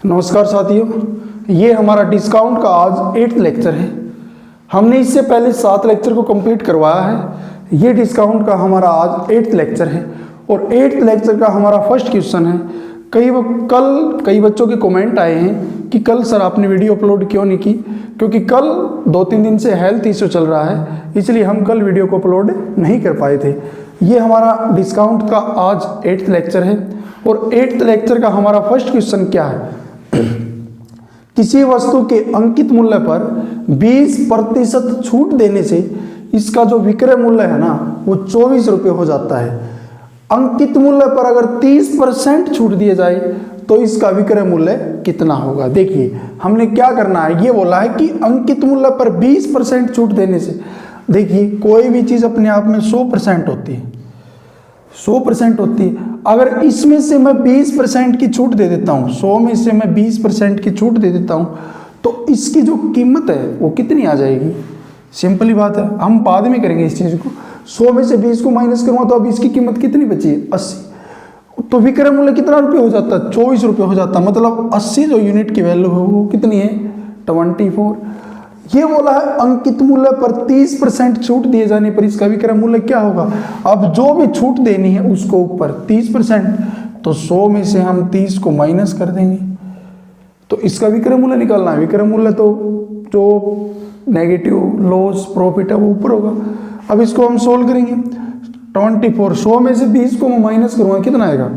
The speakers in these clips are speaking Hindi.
नमस्कार साथियों, ये हमारा डिस्काउंट का आज 8th लेक्चर है। हमने इससे पहले 7 लेक्चर को कंप्लीट करवाया है। ये डिस्काउंट का हमारा आज 8th लेक्चर है और 8th लेक्चर का हमारा फर्स्ट क्वेश्चन है। कई बच्चों के कमेंट आए हैं कि कल सर आपने वीडियो अपलोड क्यों नहीं की, क्योंकि कल 2-3 दिन से हेल्थ इशू चल रहा है, इसलिए हम कल वीडियो को अपलोड नहीं कर पाए थे। ये हमारा डिस्काउंट का आज 8th लेक्चर है और 8th लेक्चर का हमारा फर्स्ट क्वेश्चन क्या है। किसी वस्तु के अंकित मूल्य पर 20% छूट देने से इसका जो विक्रय मूल्य है ना वो 24 रुपये हो जाता है। अंकित मूल्य पर अगर 30% छूट दिए जाए तो इसका विक्रय मूल्य कितना होगा। देखिए हमने क्या करना है, ये बोला है कि अंकित मूल्य पर 20% छूट देने से, देखिए कोई भी चीज़ अपने आप में 100% होती है, 100% होती है। अगर इसमें से मैं 20% की छूट दे देता हूँ, 100 में से मैं 20% की छूट दे देता हूँ, तो इसकी जो कीमत है वो कितनी आ जाएगी। सिंपली बात है, हम बाद में करेंगे इस चीज़ को। 100 में से 20 को माइनस करूँगा तो अब इसकी कीमत कितनी बची है, 80। तो विक्रय मूल्य कितना रुपये हो जाता है, 24 रुपये हो जाता है। मतलब 80 जो यूनिट की वैल्यू है वो कितनी है, 24। ये बोला है अंकित मूल्य पर 30% छूट दिए जाने पर इसका विक्रय मूल्य क्या होगा। अब जो भी छूट देनी है उसको ऊपर 30%, तो 100 में से हम 30 को माइनस कर देंगे तो इसका विक्रय मूल्य निकालना है। विक्रय मूल्य तो जो नेगेटिव लॉस प्रॉफिट है वो ऊपर होगा। अब इसको हम सोल्व करेंगे। 24, 100 में से 20 को मैं माइनस करूँगा कितना आएगा,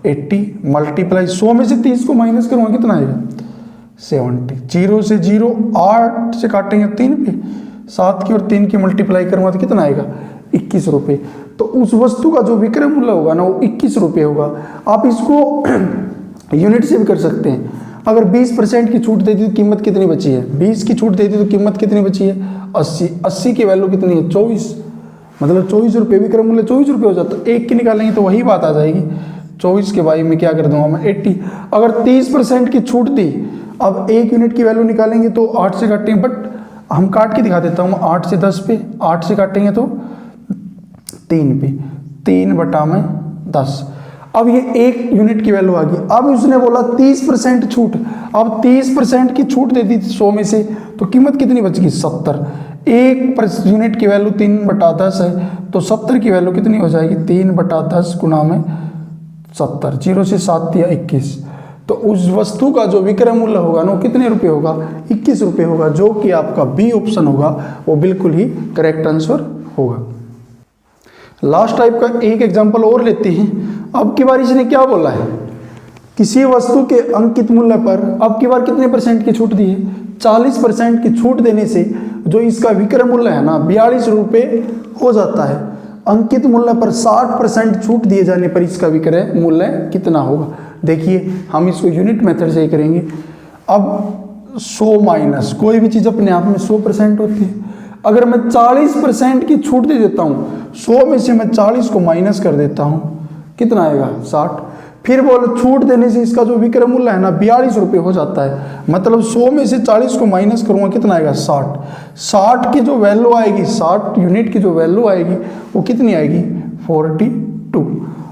80 मल्टीप्लाई 100 में से 30 को माइनस करूँगा कितना आएगा, 70। 0 से 0, 8 से काटेंगे 3 पे, 7 की और 3 की मल्टीप्लाई करूँगा तो कितना आएगा, 21 रुपये। तो उस वस्तु का जो विक्रय मूल्य होगा ना वो 21 रुपये होगा। आप इसको यूनिट से भी कर सकते हैं। अगर 20% की छूट दे दी तो कीमत कितनी बची है, 20 की छूट दे दी तो कीमत कितनी बची है, 80। 80 की वैल्यू कितनी है, 24, मतलब 24 रुपये। विक्रय मूल्य 24 रुपये हो जाता है। एक की निकालेंगे तो वही बात आ जाएगी। 24 के बाई में क्या कर दूंगा मैं, 80। अगर 30% की छूट दी, अब 1 यूनिट की वैल्यू निकालेंगे तो 8 से काटेंगे, बट हम काट के दिखा देता हूँ। 8 से 10 पे 8 से काटेंगे तो 3 पे, 3/10। अब ये 1 यूनिट की वैल्यू आ गई। अब उसने बोला 30% छूट। अब 30% की छूट दे दी 100 में से तो कीमत कितनी बच गई, 70। 1 यूनिट की वैल्यू 3/10 है तो 70 की वैल्यू कितनी हो जाएगी, 3/10 गुना में 70। 0 से 7 दिया 21। तो उस वस्तु का जो विक्रय मूल्य होगा ना वो कितने रुपये होगा, 21 रुपये होगा, जो कि आपका बी ऑप्शन होगा वो बिल्कुल ही करेक्ट आंसर होगा। लास्ट टाइप का एक एग्जांपल और लेते हैं। अब की बार इसने क्या बोला है, किसी वस्तु के अंकित मूल्य पर अब की बार कितने % की छूट दी है, 40% की छूट देने से जो इसका विक्रय मूल्य है ना 42 रुपये हो जाता है। अंकित मूल्य पर 60% छूट दिए जाने पर इसका विक्रय मूल्य कितना होगा। देखिए हम इसको यूनिट मेथड से ही करेंगे। अब 100 माइनस, कोई भी चीज़ अपने आप में 100% होती है। अगर मैं 40% की छूट दे देता हूँ, 100 में से मैं 40 को माइनस कर देता हूँ, कितना आएगा, 60। फिर बोलो छूट देने से इसका जो विक्रय मूल्य है ना 42 रुपये हो जाता है। मतलब 100 में से 40 को माइनस करूँगा कितना आएगा, 60। 60 की जो वैल्यू आएगी, 60 यूनिट की जो वैल्यू आएगी वो कितनी आएगी, 42।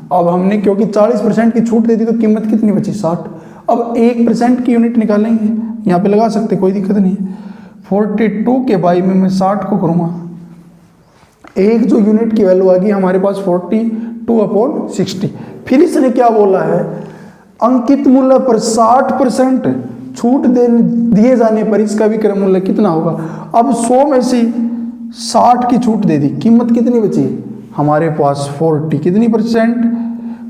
अब हमने क्योंकि 40% की छूट दे दी तो कीमत कितनी बची, 60। अब 1% की यूनिट निकालेंगे, यहाँ पे लगा सकते, कोई दिक्कत नहीं है। 42 के बाई में मैं 60 को करूँगा, एक जो यूनिट की वैल्यू आ गई हमारे पास 42/60। फिर इसने क्या बोला है, अंकित मूल्य पर 60% छूट दिए जाने पर इसका विक्रय मूल्य कितना होगा। अब 100 में से 60 की छूट दे दी, कीमत कितनी बची हमारे पास, 40। कितनी %,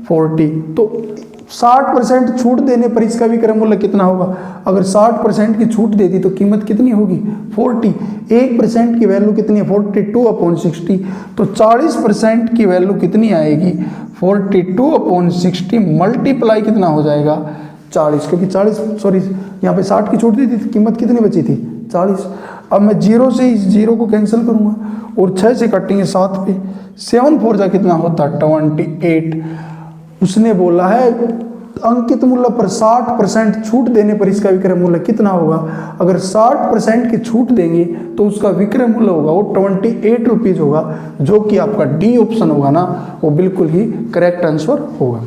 40। तो 60% छूट देने पर इसका विक्रय मूल्य कितना होगा। अगर 60% की छूट दे दी तो कीमत कितनी होगी, 40। 1% की वैल्यू कितनी है, 42/60। तो 40% की वैल्यू कितनी आएगी, 42/60 मल्टीप्लाई कितना हो जाएगा, 40। क्योंकि 40 यहाँ पे 60 की छूट दी थी तो कीमत कितनी बची थी, 40। अब मैं 0 से इस 0 को कैंसिल करूँगा और 6 से काटेंगे 7 पे, 7 4 जा कितना होता है, 28। उसने बोला है अंकित मूल्य पर 60% छूट देने पर इसका विक्रय मूल्य कितना होगा। अगर 60% की छूट देंगे तो उसका विक्रय मूल्य होगा वो 28 रुपीज़ होगा, जो कि आपका डी ऑप्शन होगा ना वो बिल्कुल ही करेक्ट आंसर होगा।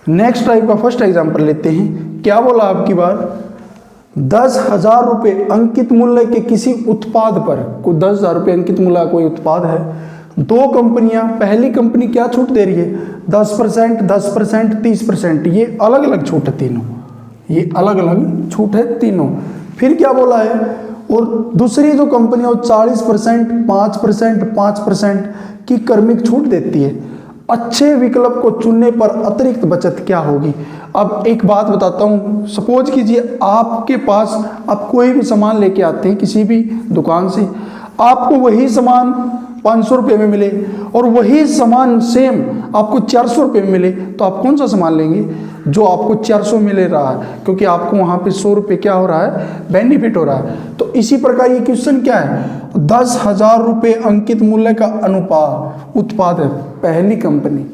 नेक्स्ट टाइप का फर्स्ट एग्जांपल लेते हैं। क्या बोला आपकी बार, 10,000 रुपये अंकित मूल्य के किसी उत्पाद पर, कोई 10,000 रुपये अंकित मूल्य का कोई उत्पाद है, दो कंपनियां, पहली कंपनी क्या छूट दे रही है, 10%, 10%, 30%, ये अलग अलग छूट है तीनों, ये अलग अलग छूट है तीनों। फिर क्या बोला है, और दूसरी जो कंपनी है वो 40%, 5%, 5% की क्रमिक छूट देती है। अच्छे विकल्प को चुनने पर अतिरिक्त बचत क्या होगी। अब एक बात बताता हूँ, सपोज कीजिए आपके पास आप कोई भी सामान लेके आते हैं किसी भी दुकान से, आपको वही सामान 500 रुपये में मिले और वही सामान सेम आपको 400 रुपये में मिले, तो आप कौन सा सामान लेंगे, जो आपको 400 मिल रहा है, क्योंकि आपको वहाँ पे 100 रुपये क्या हो रहा है, बेनिफिट हो रहा है। तो इसी प्रकार ये क्वेश्चन क्या है, 10,000 रुपये अंकित मूल्य का अनुपात उत्पाद है, पहली कंपनी,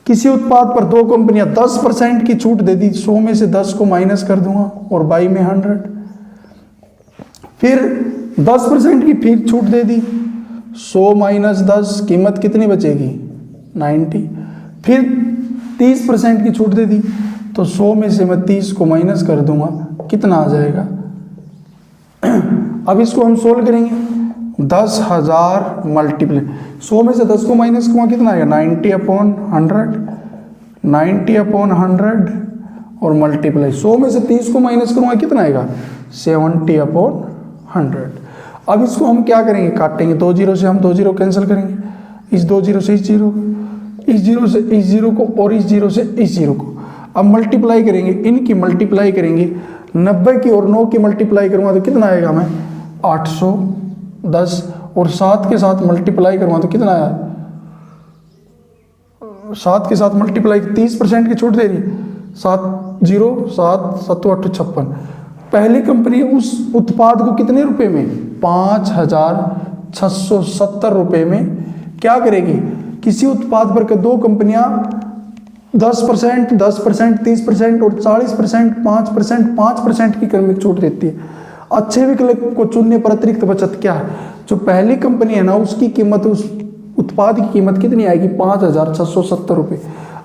किसी उत्पाद पर दो कंपनियां 10% की छूट दे दी, 100 में से 10 को माइनस कर दूंगा और बाई में 100, फिर 10% की फिर छूट दे दी, 100 माइनस 10 कीमत कितनी बचेगी, 90, फिर 30% की छूट दे दी, तो 100 में से मैं 30 को माइनस कर दूंगा, कितना आ जाएगा। अब इसको हम सोल्व करेंगे, 10,000 मल्टीप्लाई 100 में से 10 को माइनस करूँगा, कितना आएगा, 90/100, 90/100 और मल्टीप्लाई 100 में से 30 को माइनस करूँगा, कितना आएगा, 70/100। अब इसको हम क्या करेंगे, काटेंगे, 2 जीरो से हम 2 जीरो कैंसिल करेंगे, इस 2 जीरो से इस जीरो, इस जीरो से इस जीरो को और इस जीरो से इस जीरो को। अब मल्टीप्लाई करेंगे, इनकी मल्टीप्लाई करेंगे, 90 की और 9 की मल्टीप्लाई करूँगा तो कितना आएगा, मैं 810 और 7 के साथ मल्टीप्लाई करूँगा तो कितना आया, 7 के साथ मल्टीप्लाई 30% की छूट दे रही, 7 जीरो 7 7 8 56। पहली कंपनी उस उत्पाद को कितने रुपए में, 5,670 रुपये में क्या करेगी, किसी उत्पाद पर दो कंपनियां 10%, 10%, 30% और 40%, 5%, 5% की क्रमिक छूट देती है। अच्छे विकल्प को चुनने पर अतिरिक्त बचत क्या है, जो पहली कंपनी है ना उसकी कीमत, उस उत्पाद की कीमत कितनी आएगी, 5,670 रुपये।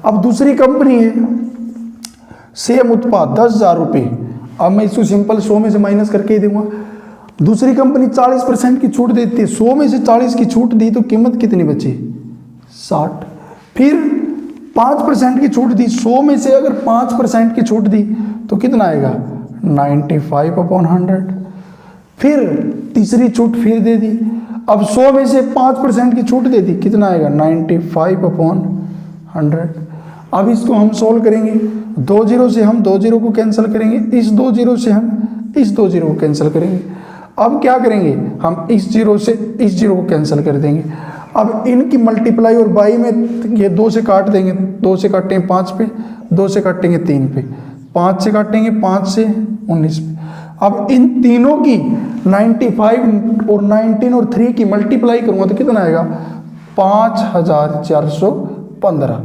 अब दूसरी कंपनी है, सेम उत्पाद 10,000 रुपये, अब मैं इसको सिंपल 100 में से माइनस करके ही दूंगा। दूसरी कंपनी 40% की छूट देती है, 100 में से 40 की छूट दी तो कीमत कितनी बची, 60। फिर 5% की छूट दी, 100 में से अगर 5% की छूट दी तो कितना आएगा, 95/100। फिर तीसरी छूट फिर दे दी, अब 100 में से 5% की छूट दे दी, कितना आएगा, 95/100। अब इसको हम सोल्व करेंगे, 2 जीरो से हम 2 जीरो को कैंसिल करेंगे, इस 2 जीरो से हम इस 2 जीरो को कैंसिल करेंगे। अब क्या करेंगे, हम इस जीरो से इस जीरो को कैंसिल कर देंगे। अब इनकी मल्टीप्लाई और बाई में ये 2 से काट देंगे, 2 से काटेंगे 5 पे, 2 से काटेंगे 3 पे, 5 से काटेंगे 5 से 19 पे। अब इन तीनों की 95 और 19 और 3 की मल्टीप्लाई करूंगा तो कितना आएगा, 5,415।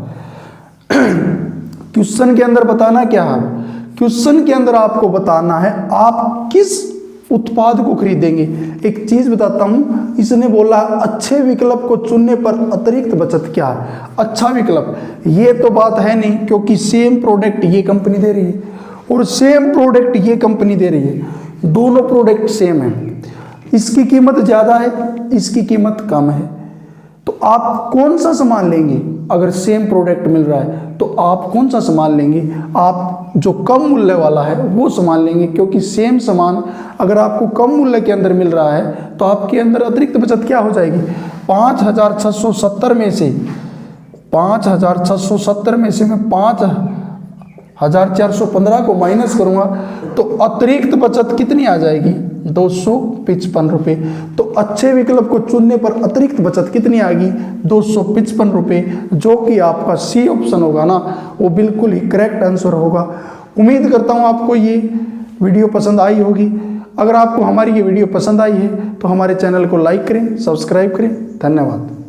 क्वेश्चन के अंदर बताना क्या है, क्वेश्चन के अंदर आपको बताना है आप किस उत्पाद को खरीदेंगे। एक चीज बताता हूं, इसने बोला अच्छे विकल्प को चुनने पर अतिरिक्त बचत क्या है। अच्छा विकल्प ये तो बात है नहीं, क्योंकि सेम प्रोडक्ट ये कंपनी दे रही है और सेम प्रोडक्ट ये कंपनी दे रही है, दोनों प्रोडक्ट सेम है, इसकी कीमत ज्यादा है, इसकी कीमत कम है, तो आप कौन सा सामान लेंगे। अगर सेम प्रोडक्ट मिल रहा है तो आप कौन सा सामान लेंगे, आप जो कम मूल्य वाला है वो सामान लेंगे, क्योंकि सेम सामान अगर आपको कम मूल्य के अंदर मिल रहा है तो आपके अंदर अतिरिक्त बचत क्या हो जाएगी, 5,670 में से 5,670 में से मैं 5,415 को माइनस करूंगा तो अतिरिक्त बचत कितनी आ जाएगी, 255 रुपये। तो अच्छे विकल्प को चुनने पर अतिरिक्त बचत कितनी आएगी, 255 रुपये, जो कि आपका सी ऑप्शन होगा ना, वो बिल्कुल ही करेक्ट आंसर होगा। उम्मीद करता हूँ आपको ये वीडियो पसंद आई होगी। अगर आपको हमारी ये वीडियो पसंद आई है तो हमारे चैनल को लाइक करें, सब्सक्राइब करें। धन्यवाद।